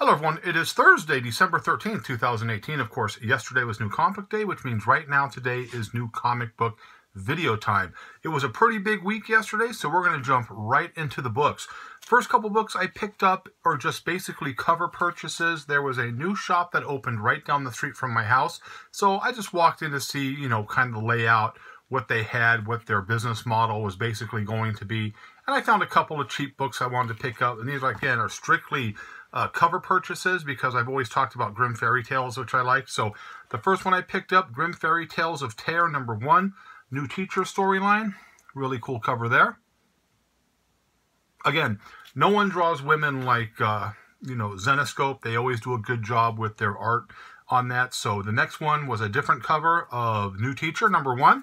Hello everyone, it is Thursday, December 13th, 2018. Of course, yesterday was New Comic Book Day, which means right now today is New Comic Book Video time. It was a pretty big week yesterday, so we're going to jump right into the books. First couple books I picked up are just basically cover purchases. There was a new shop that opened right down the street from my house, so I just walked in to see, kind of the layout, what they had, what their business model was basically going to be. And I found a couple of cheap books I wanted to pick up, and these, again, are strictly cover purchases because I've always talked about Grimm Fairy Tales, which I like. So the first one I picked up, Grimm Fairy Tales of Terror #1, New Teacher storyline. Really cool cover there. Again, no one draws women like, Zenescope. They always do a good job with their art on that. So the next one was a different cover of New Teacher #1.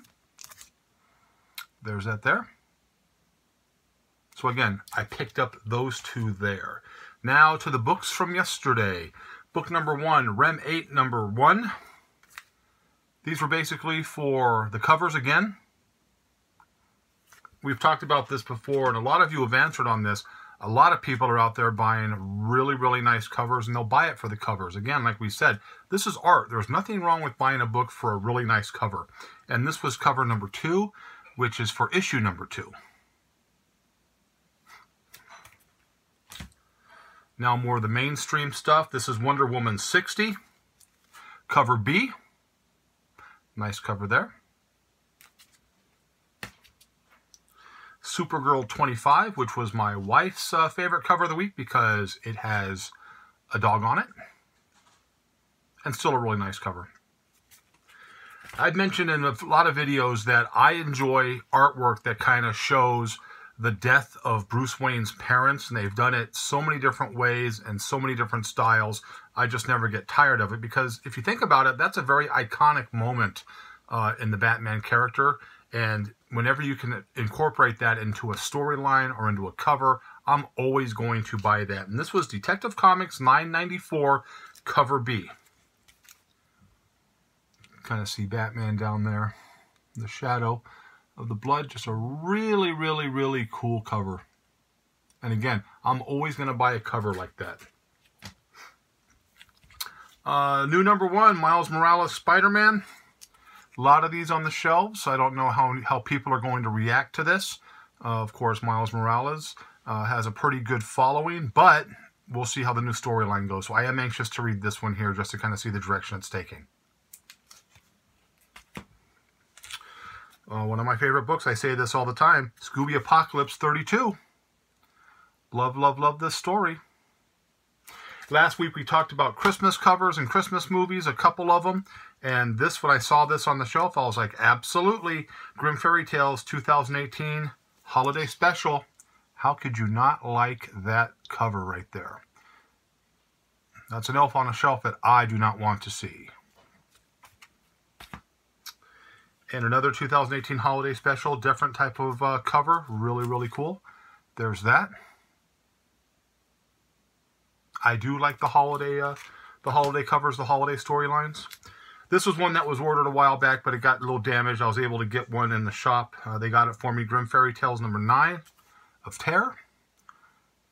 There's that there. So again, I picked up those two there. Now to the books from yesterday. Book #1, Rem 8 #1. These were basically for the covers again. We've talked about this before, and a lot of you have answered on this. A lot of people are out there buying really, really nice covers, and they'll buy it for the covers. Again, like we said, this is art. There's nothing wrong with buying a book for a really nice cover. And this was cover #2, which is for issue #2. Now more of the mainstream stuff. This is Wonder Woman 60, cover B. Nice cover there. Supergirl 25, which was my wife's favorite cover of the week because it has a dog on it. And still a really nice cover. I've mentioned in a lot of videos that I enjoy artwork that kind of shows the death of Bruce Wayne's parents, and they've done it so many different ways and so many different styles. I just never get tired of it because if you think about it, that's a very iconic moment in the Batman character, and whenever you can incorporate that into a storyline or into a cover, I'm always going to buy that. And this was Detective Comics 994, cover B. Kind of see Batman down there, the shadow of the blood. Just a really, really, really cool cover. And again, I'm always going to buy a cover like that. New #1, Miles Morales Spider-Man. A lot of these on the shelves. I don't know how people are going to react to this. Of course, Miles Morales has a pretty good following, but we'll see how the new storyline goes. So I am anxious to read this one here just to kind of see the direction it's taking. One of my favorite books, I say this all the time, Scooby Apocalypse 32. Love, love, love this story. Last week we talked about Christmas covers and Christmas movies, a couple of them. And this, when I saw this on the shelf, I was like, absolutely. Grimm Fairy Tales 2018 Holiday Special. How could you not like that cover right there? That's an elf on a shelf that I do not want to see. And another 2018 Holiday Special, different type of cover. Really, really cool. There's that. I do like the holiday covers, the holiday storylines. This was one that was ordered a while back, but it got a little damaged. I was able to get one in the shop. They got it for me. Grimm Fairy Tales #9 of Terror.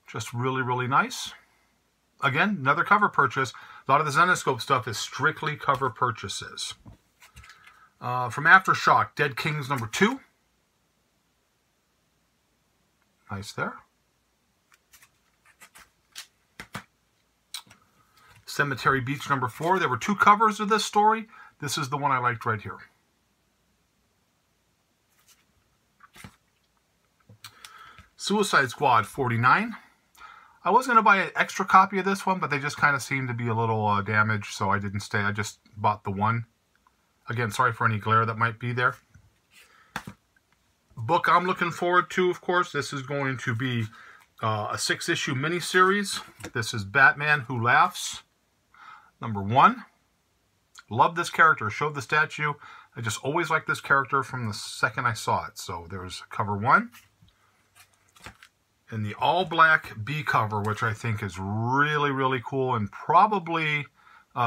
Just really, really nice. Again, another cover purchase. A lot of the Zenescope stuff is strictly cover purchases. From Aftershock, Dead Kings #2. Nice there. Cemetery Beach #4. There were two covers of this story. This is the one I liked right here. Suicide Squad 49. I was going to buy an extra copy of this one, but they just kind of seemed to be a little damaged, so I didn't stay. I just bought the one. Again, sorry for any glare that might be there. Book I'm looking forward to, of course, this is going to be a 6-issue miniseries. This is Batman Who Laughs, #1. Love this character. Showed the statue. I just always liked this character from the second I saw it. So there's cover 1. And the all-black B cover, which I think is really, really cool and probably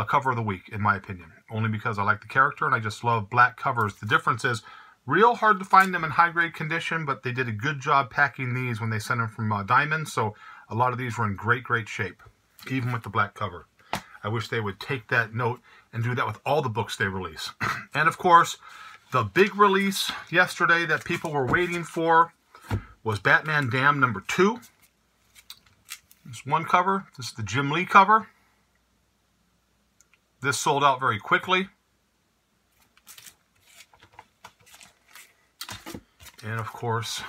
cover of the week, in my opinion. Only because I like the character and I just love black covers. The difference is real hard to find them in high-grade condition, but they did a good job packing these when they sent them from Diamond. So a lot of these were in great, great shape. even with the black cover. I wish they would take that note and do that with all the books they release. And of course, the big release yesterday that people were waiting for was Batman Damned number 2. There's one cover. This is the Jim Lee cover. This sold out very quickly. And of course,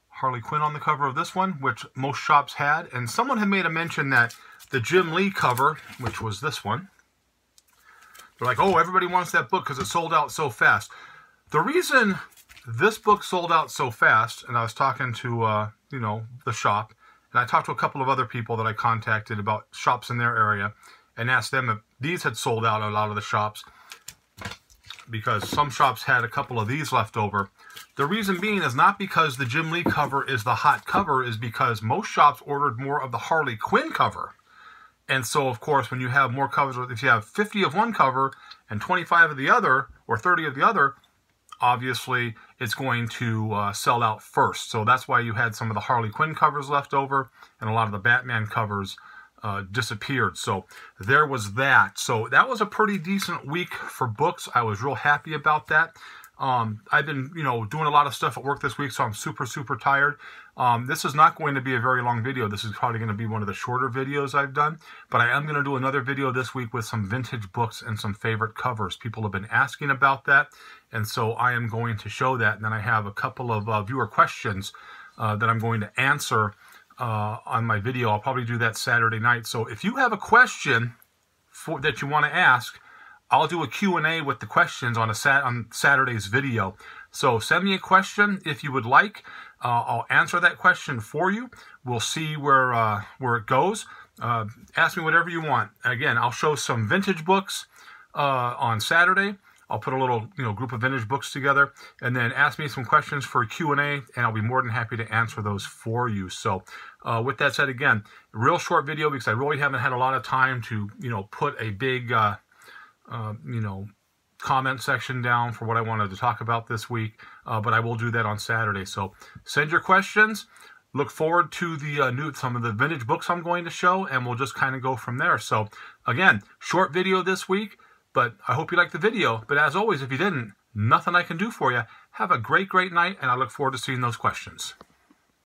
Harley Quinn on the cover of this one, which most shops had. And someone had made a mention that the Jim Lee cover, which was this one, they're like, oh, everybody wants that book because it sold out so fast. The reason this book sold out so fast, and I was talking to, the shop, and I talked to a couple of other people that I contacted about shops in their area and asked them if these had sold out at a lot of the shops, because some shops had a couple of these left over. The reason being is not because the Jim Lee cover is the hot cover, is because most shops ordered more of the Harley Quinn cover. And so, of course, when you have more covers, if you have 50 of one cover and 25 of the other, or 30 of the other, obviously it's going to sell out first. So that's why you had some of the Harley Quinn covers left over, and a lot of the Batman covers disappeared. So there was that. So that was a pretty decent week for books. I was real happy about that. I've been, doing a lot of stuff at work this week, so I'm super, super tired. This is not going to be a very long video. This is probably going to be one of the shorter videos I've done, but I am going to do another video this week with some vintage books and some favorite covers. People have been asking about that, and so I am going to show that. And then I have a couple of viewer questions that I'm going to answer on my video. I'll probably do that Saturday night. So if you have a question that you want to ask, I'll do a Q&A with the questions on Saturday's video. So send me a question if you would like. I'll answer that question for you. We'll see where it goes. Ask me whatever you want. Again, I'll show some vintage books on Saturday. I'll put a little group of vintage books together, and then ask me some questions for a Q&A, and I'll be more than happy to answer those for you. So with that said, again, real short video because I really haven't had a lot of time to put a big comment section down for what I wanted to talk about this week, but I will do that on Saturday. So send your questions. Look forward to the some of the vintage books I'm going to show, and we'll just kind of go from there. So again, short video this week, but I hope you liked the video. But as always, if you didn't, nothing I can do for you. Have a great, great night, and I look forward to seeing those questions.